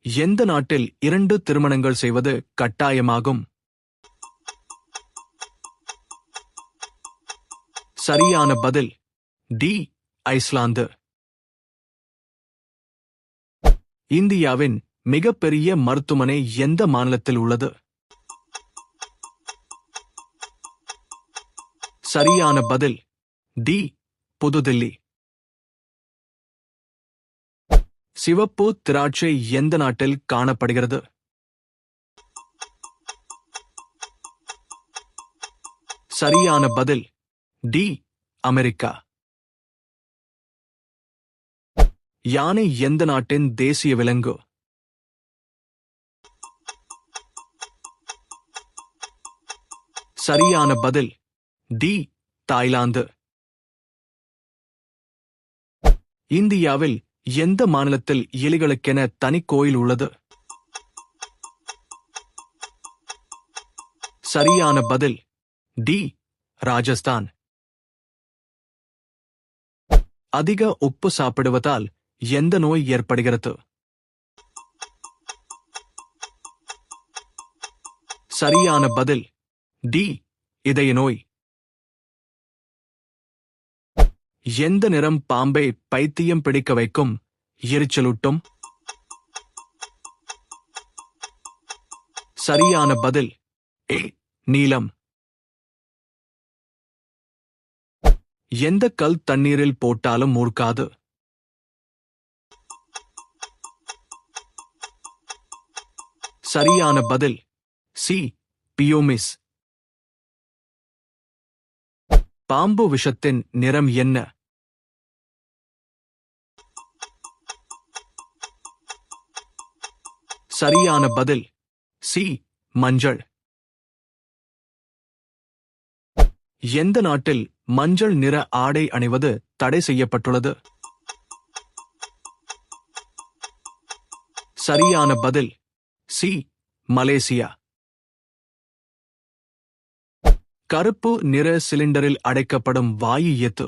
எந்த நாட்டில் 2 திருமணங்கள் செய்வது கட்டாயமாகும்? சரியான பதில் டி. ஐஸ்லாந்து. இந்தியாவின் மிகப்பெரிய மருத்துவமனை எந்த மாநிலத்தில் உள்ளது? சரியான பதில் டி. புதுதில்லி. சிவப்பு திராட்சை எந்த நாட்டில் காணப்படுகிறது? சரியான பதில் டி. அமெரிக்கா. யானை எந்த நாட்டின் தேசிய விலங்கு? சரியான பதில் டி. தாய்லாந்து. இந்தியாவில் எந்த மாநிலத்தில் எலிகளுக்கென தனி கோயில் உள்ளது? சரியான பதில் டி. ராஜஸ்தான். அதிக உப்பு சாப்பிடுவதால் எந்த நோய் ஏற்படுகிறது? சரியான பதில் டி. இதய நோய். எந்த நிறம் பாம்பை பைத்தியம் பிடிக்க வைக்கும், எரிச்சலூட்டும்? சரியான பதில் ஏ. நீலம். எந்த கல் தண்ணீரில் போட்டாலும் மூழ்காது? சரியான பதில் சி. பியோமிஸ். பாம்பு விஷத்தின் நிறம் என்ன? சரியான பதில் சி. மஞ்சள். எந்த நாட்டில் மஞ்சள் நிற ஆடை அணிவது தடை செய்யப்பட்டுள்ளது? சரியான பதில் சி. மலேசியா. கருப்பு நிற சிலிண்டரில் அடைக்கப்படும் வாயு எது?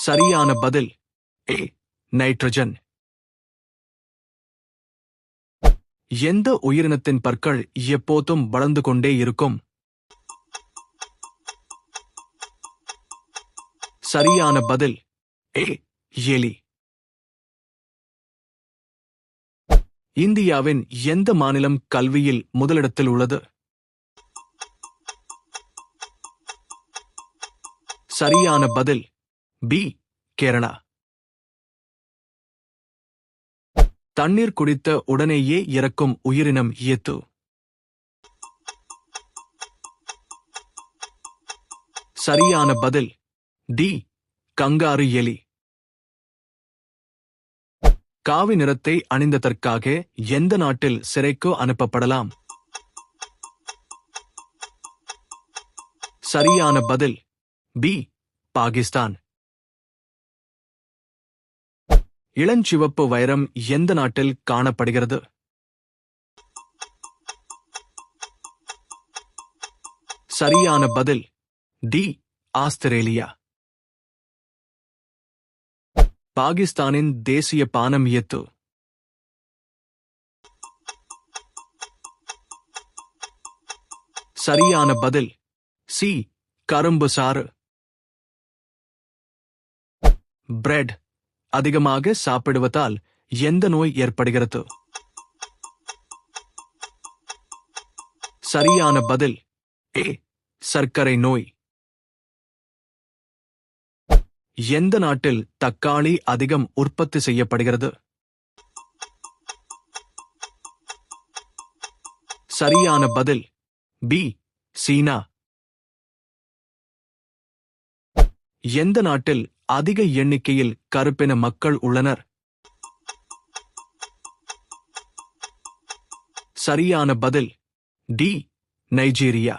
சரியான பதில் ஏ. நைட்ரஜன். எந்த உயிரினத்தின் பற்கள் எப்போதும் வளர்ந்து கொண்டே இருக்கும்? சரியான பதில் ஏ. எலி. இந்தியாவின் எந்த மாநிலம் கல்வியில் முதலிடத்தில் உள்ளது? சரியான பதில் பி. கேரளா. தண்ணீர் குடித்த உடனேயே இறக்கும் உயிரினம் எது? சரியான பதில் டி. கங்காரு எலி. காவி நிறத்தை அணிந்ததற்காக எந்த நாட்டில் சிறைக்கு அனுப்பப்படலாம்? சரியான பதில் பி. பாகிஸ்தான். இளஞ்சிவப்பு வைரம் எந்த நாட்டில் காணப்படுகிறது? சரியான பதில் டி. ஆஸ்திரேலியா. பாகிஸ்தானின் தேசிய பானம் எது? சரியான பதில் சி. கரும்பு சாறு. பிரெட் அதிகமாக சாப்பிடுவதால் எந்த நோய் ஏற்படுகிறது? சரியான பதில் ஏ. சர்க்கரை நோய். எந்த நாட்டில் தக்காளி அதிகம் உற்பத்தி செய்யப்படுகிறது? சரியான பதில் பி. சீனா. எந்த நாட்டில் அதிக எண்ணிக்கையில் கருப்பின மக்கள் உள்ளனர்? சரியான பதில் டி. நைஜீரியா.